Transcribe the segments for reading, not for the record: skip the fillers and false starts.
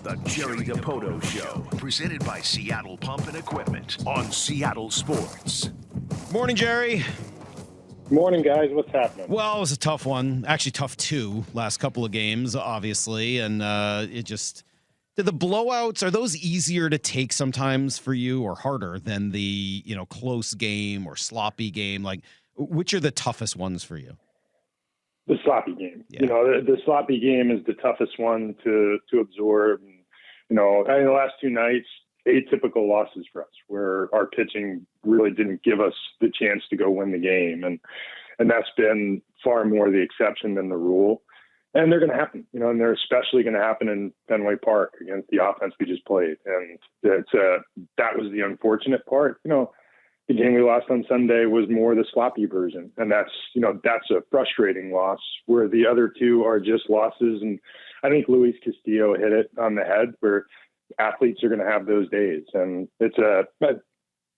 The Jerry Dipoto Show, presented by Seattle Pump and Equipment on Seattle Sports. Morning, Jerry. Morning, guys. What's happening? Well, it was a tough one. Actually, tough two last couple of games, obviously. And the blowouts, are those easier to take sometimes for you or harder than the, close game or sloppy game? Like, which are the toughest ones for you? The sloppy game. Yeah. The sloppy game is the toughest one to absorb. And, the last two nights, atypical losses for us, where our pitching really didn't give us the chance to go win the game. And that's been far more the exception than the rule. And they're going to happen, and they're especially going to happen in Fenway Park against the offense we just played. And that was the unfortunate part. The game we lost on Sunday was more the sloppy version. And that's a frustrating loss, where the other two are just losses. And I think Luis Castillo hit it on the head, where athletes are going to have those days. And it's a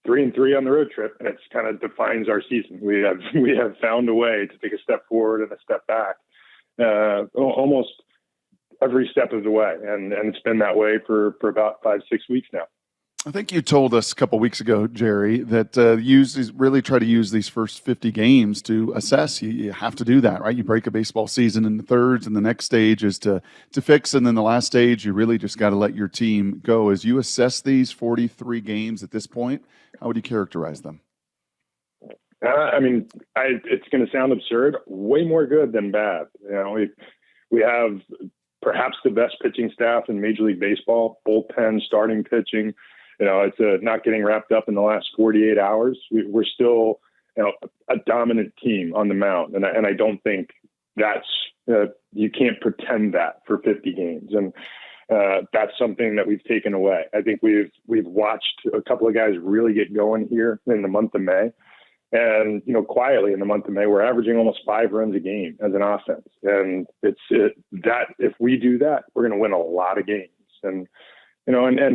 3-3 on the road trip, and it's kind of defines our season. We have found a way to take a step forward and a step back, almost every step of the way. And it's been that way for about 5-6 weeks now. I think you told us a couple weeks ago, Jerry, that really try to use these first 50 games to assess. You have to do that, right? You break a baseball season into thirds, and the next stage is to fix, and then the last stage, you really just got to let your team go. As you assess these 43 games at this point, how would you characterize them? It's going to sound absurd. Way more good than bad. We have perhaps the best pitching staff in Major League Baseball, bullpen, starting pitching. It's not getting wrapped up in the last 48 hours. We're still, a dominant team on the mound. And I don't think that's, you can't pretend that for 50 games. And that's something that we've taken away. I think we've watched a couple of guys really get going here in the month of May. And, quietly in the month of May, we're averaging almost 5 runs a game as an offense. And if we do that, we're going to win a lot of games. And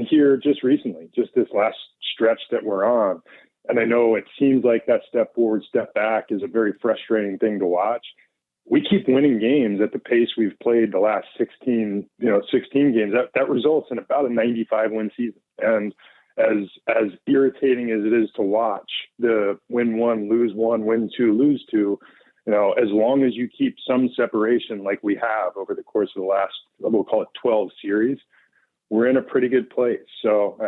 here just recently, just this last stretch that we're on, and I know it seems like that step forward, step back is a very frustrating thing to watch. We keep winning games at the pace we've played the last 16 games. That results in about a 95-win season. And as irritating as it is to watch the win one, lose one, win two, lose two, as long as you keep some separation like we have over the course of the last, we'll call it 12 series, we're in a pretty good place. So,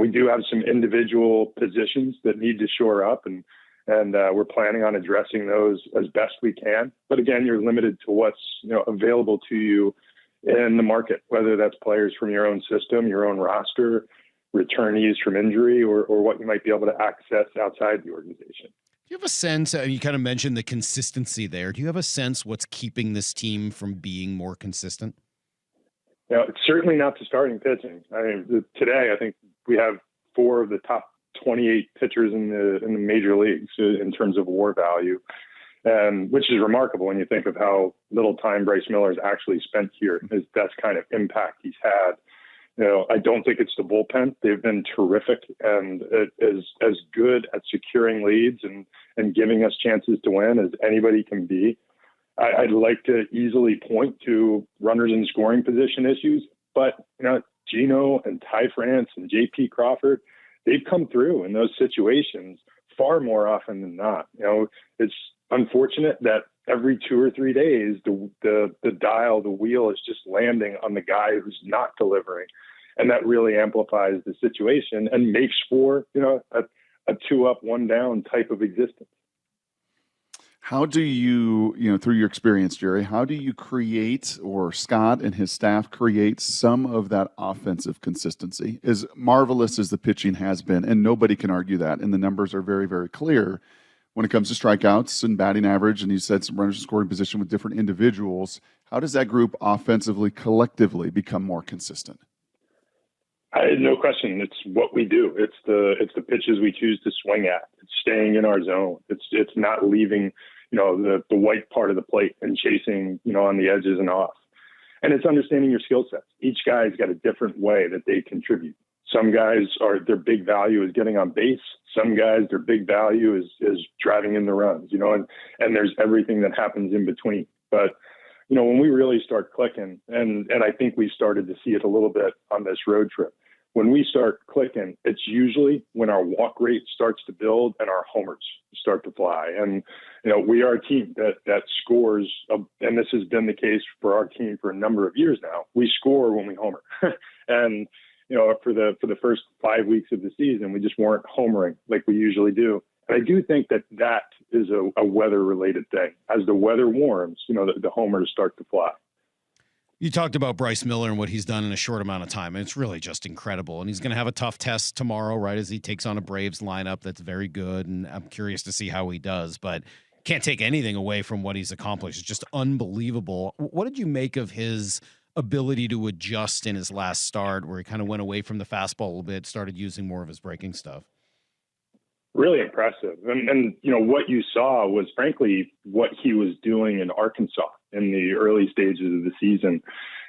we do have some individual positions that need to shore up, and we're planning on addressing those as best we can. But again, you're limited to what's, available to you in the market, whether that's players from your own system, your own roster, returnees from injury, or what you might be able to access outside the organization. Do you have a sense, you kind of mentioned the consistency there. Do you have a sense what's keeping this team from being more consistent? It's certainly not the starting pitching. Today, I think we have 4 of the top 28 pitchers in the major leagues in terms of WAR value, which is remarkable when you think of how little time Bryce Miller has actually spent here. That's kind of impact he's had. I don't think it's the bullpen. They've been terrific and as good at securing leads and giving us chances to win as anybody can be. I'd like to easily point to runners in scoring position issues, but Gino and Ty France and J.P. Crawford, they've come through in those situations far more often than not. It's unfortunate that every 2 or 3 days the wheel is just landing on the guy who's not delivering, and that really amplifies the situation and makes for a 2 up, 1 down type of existence. How do you, through your experience, Jerry, how do you create, or Scott and his staff create, some of that offensive consistency? As marvelous as the pitching has been, and nobody can argue that, and the numbers are very, very clear when it comes to strikeouts and batting average, and you said some runners in scoring position with different individuals. How does that group offensively, collectively become more consistent? No question. It's what we do. It's the pitches we choose to swing at. It's staying in our zone. It's not leaving, the white part of the plate and chasing, on the edges and off. And it's understanding your skill sets. Each guy's got a different way that they contribute. Some guys their big value is getting on base. Some guys, their big value is driving in the runs, and there's everything that happens in between. But when we really start clicking, and I think we started to see it a little bit on this road trip. When we start clicking, it's usually when our walk rate starts to build and our homers start to fly. And, we are a team that scores, and this has been the case for our team for a number of years now. We score when we homer. And, for the first 5 weeks of the season, we just weren't homering like we usually do. And I do think that is a weather-related thing. As the weather warms, the homers start to fly. You talked about Bryce Miller and what he's done in a short amount of time, and it's really just incredible. And he's going to have a tough test tomorrow, right, as he takes on a Braves lineup that's very good, and I'm curious to see how he does. But can't take anything away from what he's accomplished. It's just unbelievable. What did you make of his ability to adjust in his last start, where he kind of went away from the fastball a little bit, started using more of his breaking stuff? Really impressive. And what you saw was, frankly, what he was doing in Arkansas in the early stages of the season,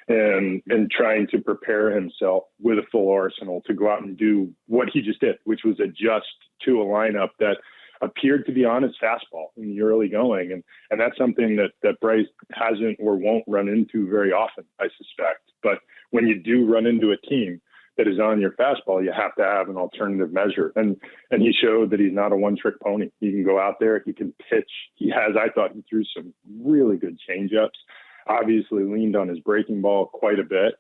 and trying to prepare himself with a full arsenal to go out and do what he just did, which was adjust to a lineup that appeared to be on his fastball in the early going. And that's something that Bryce hasn't or won't run into very often, I suspect. But when you do run into a team that is on your fastball, you have to have an alternative measure. And he showed that he's not a one-trick pony. He can go out there, he can pitch. I thought he threw some really good changeups, obviously leaned on his breaking ball quite a bit.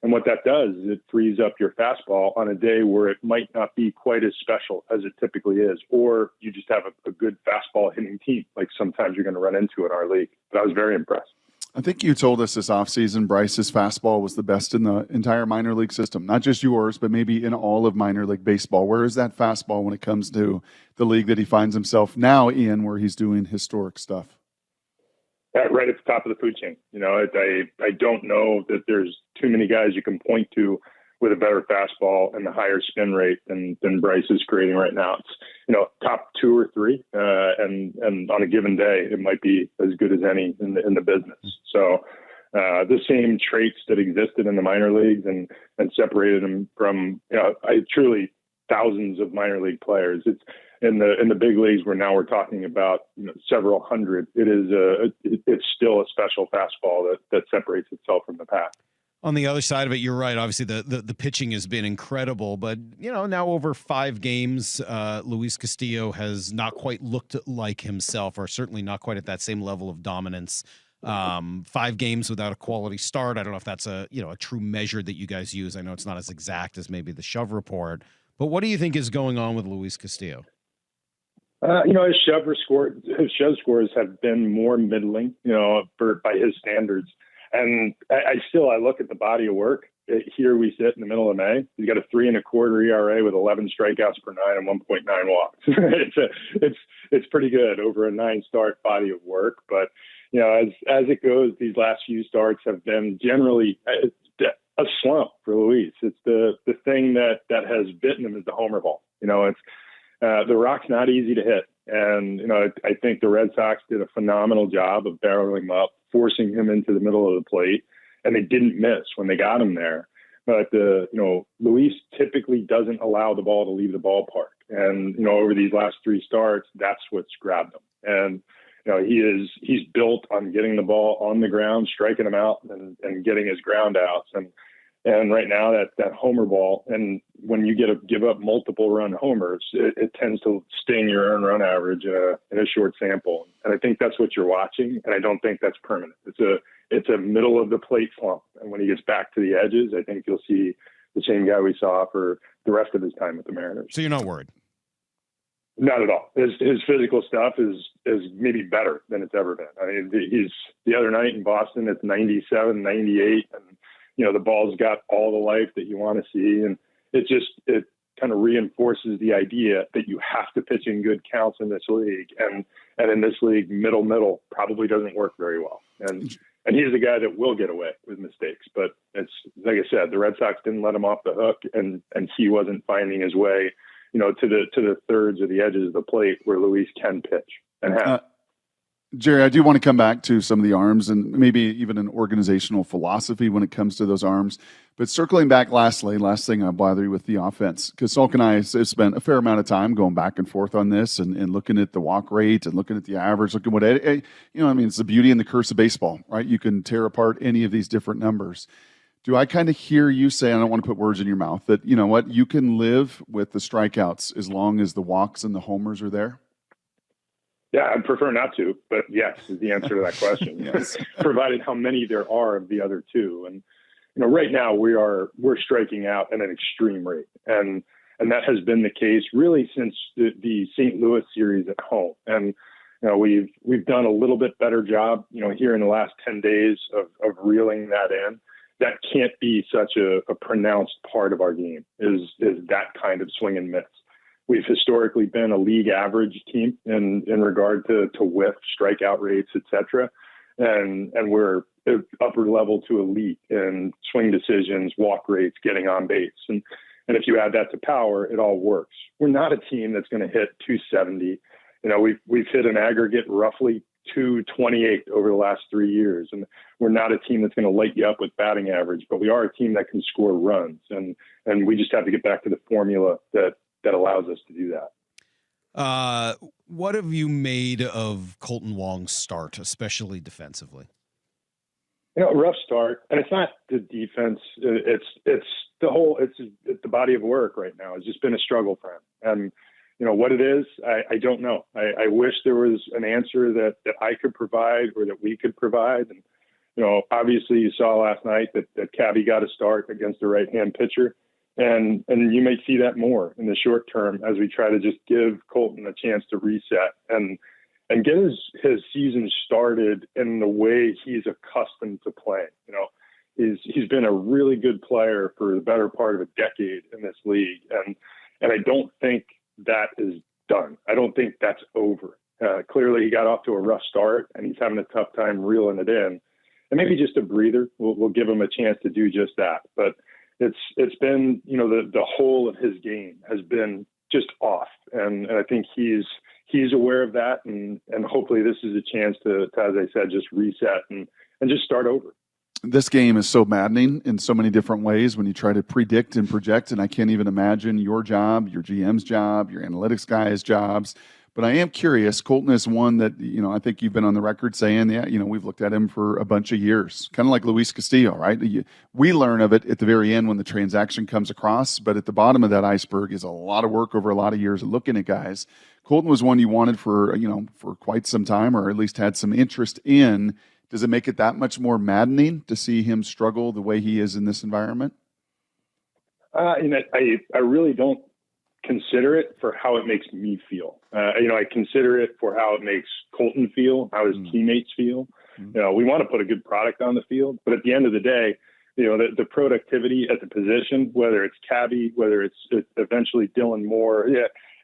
And what that does is it frees up your fastball on a day where it might not be quite as special as it typically is, or you just have a good fastball hitting team, like sometimes you're going to run into in our league. But I was very impressed. I think you told us this offseason Bryce's fastball was the best in the entire minor league system, not just yours, but maybe in all of minor league baseball. Where is that fastball when it comes to the league that he finds himself now in, where he's doing historic stuff? Right at the top of the food chain. I don't know that there's too many guys you can point to with a better fastball and the higher spin rate than Bryce is creating right now. It's, top 2 or 3, and on a given day, it might be as good as any in the business. So the same traits that existed in the minor leagues and separated him from, truly thousands of minor league players. It's in the big leagues where now we're talking about several hundred. It's still a special fastball that separates itself from the pack. On the other side of it, you're right. Obviously, the pitching has been incredible, but now over 5 games, Luis Castillo has not quite looked like himself, or certainly not quite at that same level of dominance. 5 games without a quality start. I don't know if that's a true measure that you guys use. I know it's not as exact as maybe the Shove report, but what do you think is going on with Luis Castillo? His shove scores have been more middling, by his standards. And I look at the body of work. Here we sit in the middle of May. He's got a 3.25 ERA with 11 strikeouts per 9 and 1.9 walks. It's pretty good over a 9-start body of work. But as it goes, these last few starts have been generally a slump for Luis. It's the thing that has bitten him is the homer ball. It's the rock's not easy to hit. And, I think the Red Sox did a phenomenal job of barreling him up, forcing him into the middle of the plate, and they didn't miss when they got him there. But, Luis typically doesn't allow the ball to leave the ballpark. And, over these last 3 starts, that's what's grabbed him. And, he's built on getting the ball on the ground, striking them out and getting his ground outs. And right now that homer ball, and when you give up multiple run homers, it tends to sting your earned run average in a short sample. And I think that's what you're watching. And I don't think that's permanent. It's a middle of the plate slump. And when he gets back to the edges, I think you'll see the same guy we saw for the rest of his time with the Mariners. So you're not worried? Not at all. His physical stuff is maybe better than it's ever been. I mean, he's the other night in Boston, it's 97, 98, and the ball's got all the life that you want to see. And it kind of reinforces the idea that you have to pitch in good counts in this league. And in this league, middle probably doesn't work very well. And he's a guy that will get away with mistakes. But it's like I said, the Red Sox didn't let him off the hook, and he wasn't finding his way, to the thirds or the edges of the plate where Luis can pitch and have. Jerry, I do want to come back to some of the arms and maybe even an organizational philosophy when it comes to those arms. But circling back last thing I'll bother you with the offense, because Salk and I have spent a fair amount of time going back and forth on this and looking at the walk rate and looking at the average, looking what, it's the beauty and the curse of baseball, right? You can tear apart any of these different numbers. Do I kind of hear you say, I don't want to put words in your mouth, that, you know what, you can live with the strikeouts as long as the walks and the homers are there? Yeah, I'd prefer not to, but yes is the answer to that question. Yes. Provided how many there are of the other two. And right now we're striking out at an extreme rate, and that has been the case really since the St. Louis series at home. And we've done a little bit better job, here in the last 10 days of reeling that in. That can't be such a pronounced part of our game is that kind of swing and miss. We've historically been a league average team in regard to whiff, strikeout rates, et cetera. And we're upper level to elite in swing decisions, walk rates, getting on base. And if you add that to power, it all works. We're not a team that's going to hit 270. We've hit an aggregate roughly 228 over the last 3 years. And we're not a team that's going to light you up with batting average, but we are a team that can score runs. And we just have to get back to the formula that allows us to do that. What have you made of Colton Wong's start, especially defensively? A rough start, and it's not the defense. It's the body of work right now. It's just been a struggle for him. And what it is, I don't know. I wish there was an answer that I could provide or that we could provide. And obviously you saw last night that Cabby got a start against the right-hand pitcher. And you may see that more in the short term as we try to just give Colton a chance to reset and get his season started in the way he's accustomed to playing. He's been a really good player for the better part of a decade in this league, and I don't think that is done. I don't think that's over. Clearly, he got off to a rough start, and he's having a tough time reeling it in. And maybe just a breather. We'll give him a chance to do just that, but. It's been, the whole of his game has been just off. And I think he's aware of that. And hopefully this is a chance to, as I said, just reset and just start over. This game is so maddening in so many different ways when you try to predict and project. And I can't even imagine your job, your GM's job, your analytics guy's jobs. But I am curious. Colton is one that, I think you've been on the record saying, we've looked at him for a bunch of years, kind of like Luis Castillo, right? We learn of it at the very end when the transaction comes across, but at the bottom of that iceberg is a lot of work over a lot of years of looking at guys. Colton was one you wanted for quite some time, or at least had some interest in. Does it make it that much more maddening to see him struggle the way he is in this environment? I really don't consider it for how it makes me feel. I consider it for how it makes Colton feel, how his teammates feel. We want to put a good product on the field, but at the end of the day, the productivity at the position, whether it's Cabby, whether it's eventually Dylan Moore,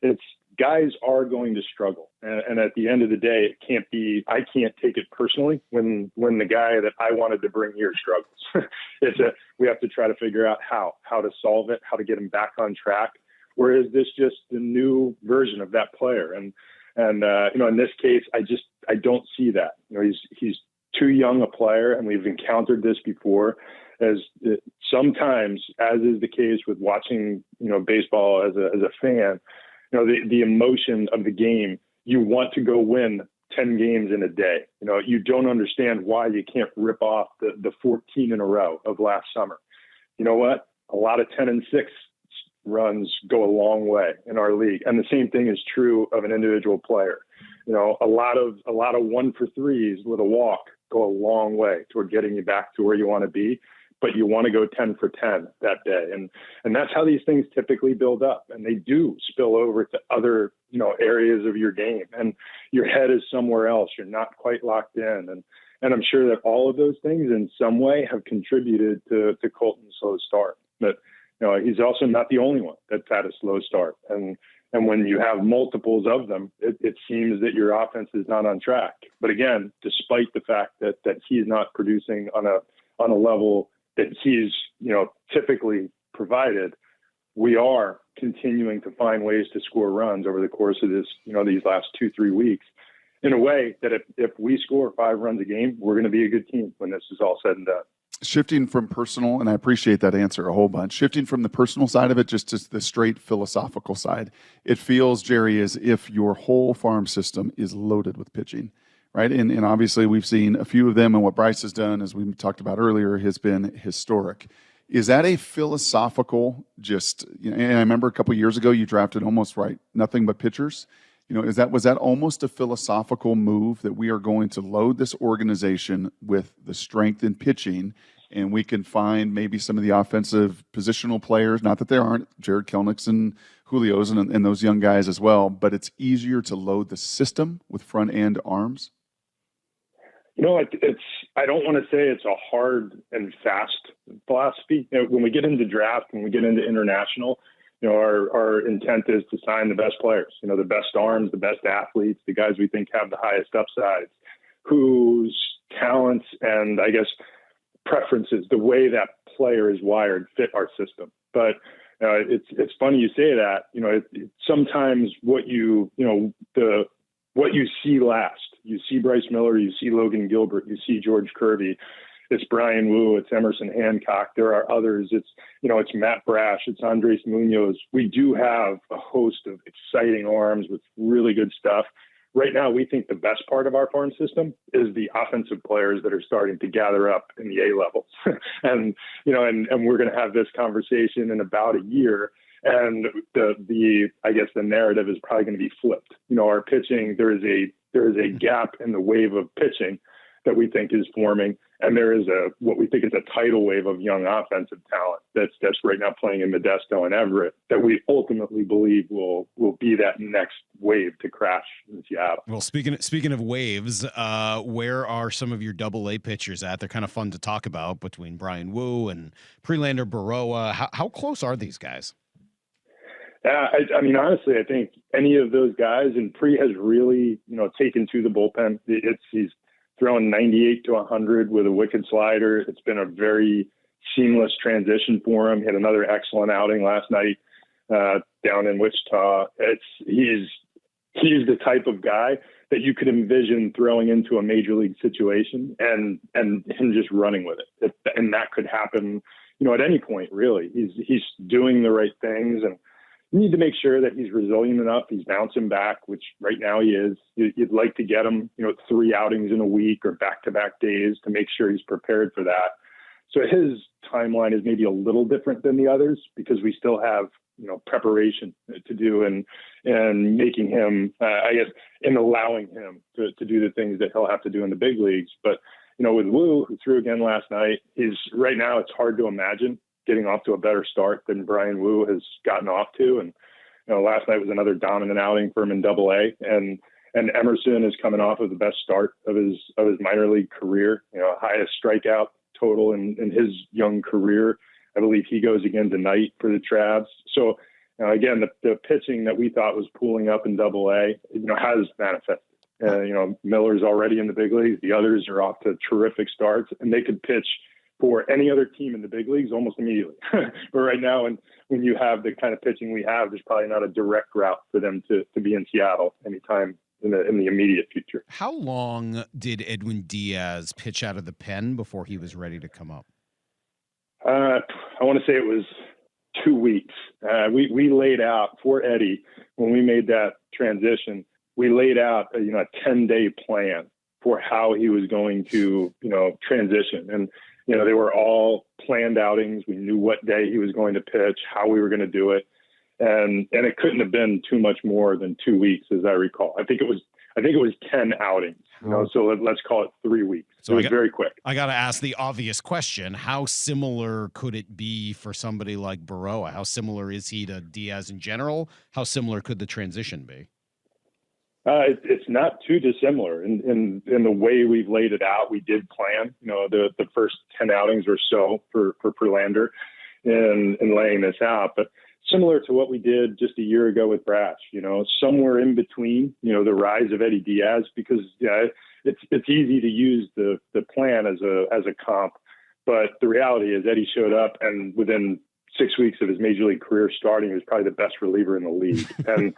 it's guys are going to struggle. And at the end of the day, it can't be, I can't take it personally when the guy that I wanted to bring here struggles. We have to try to figure out how to solve it, how to get him back on track. Or is this just the new version of that player? And in this case, I don't see that. He's too young a player, and we've encountered this before. As sometimes, as is the case with watching, baseball as a fan, the emotion of the game. You want to go win 10 games in a day. You don't understand why you can't rip off the 14 in a row of last summer. You know what? A lot of 10-6 runs go a long way in our league. And the same thing is true of an individual player. A lot of 1-for-3s with a walk go a long way toward getting you back to where you want to be, but you want to go 10 for 10 that day. And that's how these things typically build up, and they do spill over to other, areas of your game, and your head is somewhere else. You're not quite locked in. And I'm sure that all of those things in some way have contributed to Colton's slow start. But he's also not the only one that's had a slow start. And when you have multiples of them, it seems that your offense is not on track. But again, despite the fact that he's not producing on a level that he's, typically provided, we are continuing to find ways to score runs over the course of this, these last 2-3 weeks. in a way that if we score 5 runs a game, we're going to be a good team when this is all said and done. Shifting from personal, and I appreciate that answer a whole bunch, shifting from the personal side of it just to the straight philosophical side, it feels, Jerry, as if your whole farm system is loaded with pitching, right? And obviously we've seen a few of them, and what Bryce has done, as we talked about earlier, has been historic. Is that a philosophical and I remember a couple of years ago you drafted almost nothing but pitchers. Was that almost a philosophical move that we are going to load this organization with the strength in pitching, and we can find maybe some of the offensive positional players, not that there aren't Jared Kelnick's and Julio's and those young guys as well, but it's easier to load the system with front end arms? I don't want to say it's a hard and fast philosophy. When we get into draft, when we get into international, our intent is to sign the best players, the best arms, the best athletes, the guys we think have the highest upsides, whose talents and I guess preferences, the way that player is wired, fit our system. But it's funny you say that. Sometimes what you see last. You see Bryce Miller, you see Logan Gilbert, you see George Kirby. It's Brian Wu, it's Emerson Hancock. There are others. It's Matt Brash, it's Andres Munoz. We do have a host of exciting arms with really good stuff. Right now, we think the best part of our farm system is the offensive players that are starting to gather up in the A levels. and we're going to have this conversation in about a year. And the narrative is probably going to be flipped. Our pitching, there is a gap in the wave of pitching that we think is forming. And there is what we think is a tidal wave of young offensive talent that's right now playing in Modesto and Everett that we ultimately believe will be that next wave to crash in Seattle. Well, speaking of waves, where are some of your Double-A pitchers at? They're kind of fun to talk about between Brian Wu and Prelander Baroa. How close are these guys? Honestly, I think any of those guys, and Pre has really, taken to the bullpen. He's throwing 98 to 100 with a wicked slider. It's been a very seamless transition for him. He had another excellent outing last night down in Wichita. He's the type of guy that you could envision throwing into a major league situation and him just running with it. And that could happen, at any point, really. He's doing the right things, and you need to make sure that he's resilient enough. He's bouncing back, which right now he is. You'd like to get him, 3 outings in a week or back-to-back days to make sure he's prepared for that. So his timeline is maybe a little different than the others because we still have, preparation to do and making him, and allowing him to do the things that he'll have to do in the big leagues. But, with Wu, who threw again last night, right now it's hard to imagine getting off to a better start than Brian Wu has gotten off to. And, last night was another dominant outing for him in Double-A. And Emerson is coming off of the best start of his minor league career, highest strikeout total in his young career. I believe he goes again tonight for the Travs. So, again, the pitching that we thought was pooling up in Double-A, has manifested. Miller's already in the big leagues. The others are off to terrific starts, and they could pitch for any other team in the big leagues almost immediately. But right now, when you have the kind of pitching we have, there's probably not a direct route for them to be in Seattle anytime in the immediate future. How long did Edwin Diaz pitch out of the pen before he was ready to come up? I want to say it was 2 weeks. We laid out for Eddie when we made that transition. We laid out a 10-day plan for how he was going to transition, and they were all planned outings. We knew what day he was going to pitch, how we were going to do it, and it couldn't have been too much more than 2 weeks, as I recall. I think it was 10 outings. So let's call it 3 weeks. So it was very quick. I got to ask the obvious question: how similar could it be for somebody like Baroa? How similar is he to Diaz in general? How similar could the transition be? It's not too dissimilar in the way we've laid it out. We did plan, the first 10 outings or so for Prelander in laying this out, but similar to what we did just a year ago with Brash, somewhere in between, the rise of Eddie Diaz, because it's easy to use the plan as a comp, but the reality is Eddie showed up and within 6 weeks of his major league career starting, he was probably the best reliever in the league. And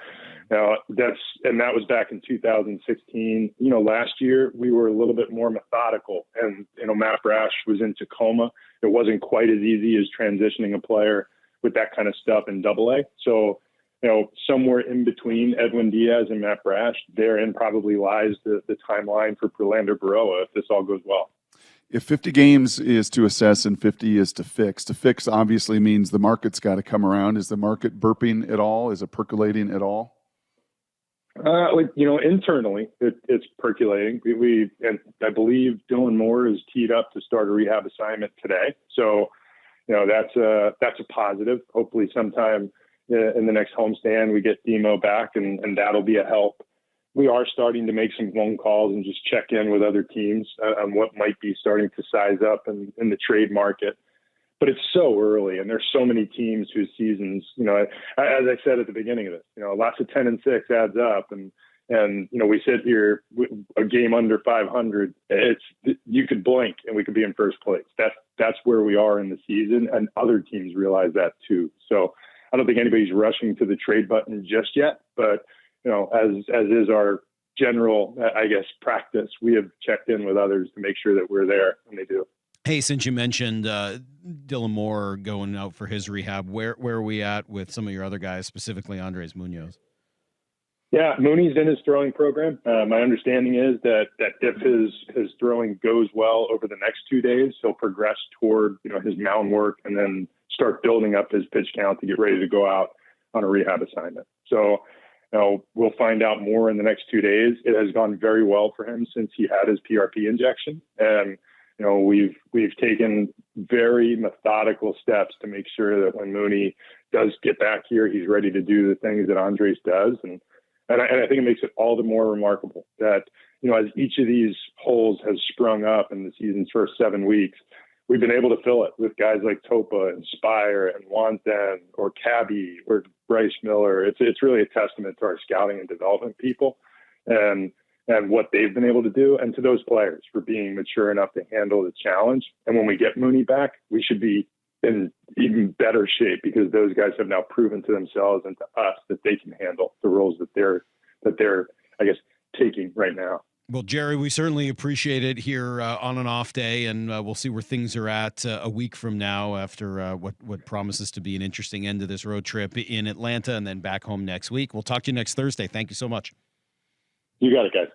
that was back in 2016. Last year we were a little bit more methodical, and Matt Brash was in Tacoma. It wasn't quite as easy as transitioning a player with that kind of stuff in Double-A. So somewhere in between Edwin Diaz and Matt Brash, therein probably lies the timeline for Prelander Berroa if this all goes well. If 50 games is to assess and 50 is to fix obviously means the market's got to come around. Is the market burping at all? Is it percolating at all? Internally, it's percolating. And I believe Dylan Moore is teed up to start a rehab assignment today. So, that's a positive. Hopefully sometime in the next homestand, we get Demo back and that'll be a help. We are starting to make some phone calls and just check in with other teams on what might be starting to size up in the trade market. But it's so early, and there's so many teams whose seasons, as I said at the beginning of this, lots of 10-6 adds up, and we sit here a game under 500. You could blink and we could be in first place. That's where we are in the season, and other teams realize that too. So I don't think anybody's rushing to the trade button just yet, but as is our general, practice, we have checked in with others to make sure that we're there when they do. Hey, since you mentioned Dylan Moore going out for his rehab, where are we at with some of your other guys, specifically Andres Munoz? Yeah, Mooney's in his throwing program. My understanding is that if his throwing goes well over the next 2 days, he'll progress toward his mound work and then start building up his pitch count to get ready to go out on a rehab assignment. So we'll find out more in the next 2 days. It has gone very well for him since he had his PRP injection, and we've taken very methodical steps to make sure that when Mooney does get back here, he's ready to do the things that Andres does. And I think it makes it all the more remarkable that, as each of these holes has sprung up in the season's first 7 weeks, we've been able to fill it with guys like Topa and Spire and Wanten or Cabby or Bryce Miller. It's really a testament to our scouting and development people and what they've been able to do, and to those players for being mature enough to handle the challenge. And when we get Mooney back, we should be in even better shape because those guys have now proven to themselves and to us that they can handle the roles that they're taking right now. Well, Jerry, we certainly appreciate it here on an off day, and we'll see where things are at a week from now after what promises to be an interesting end to this road trip in Atlanta and then back home next week. We'll talk to you next Thursday. Thank you so much. You got it, guys.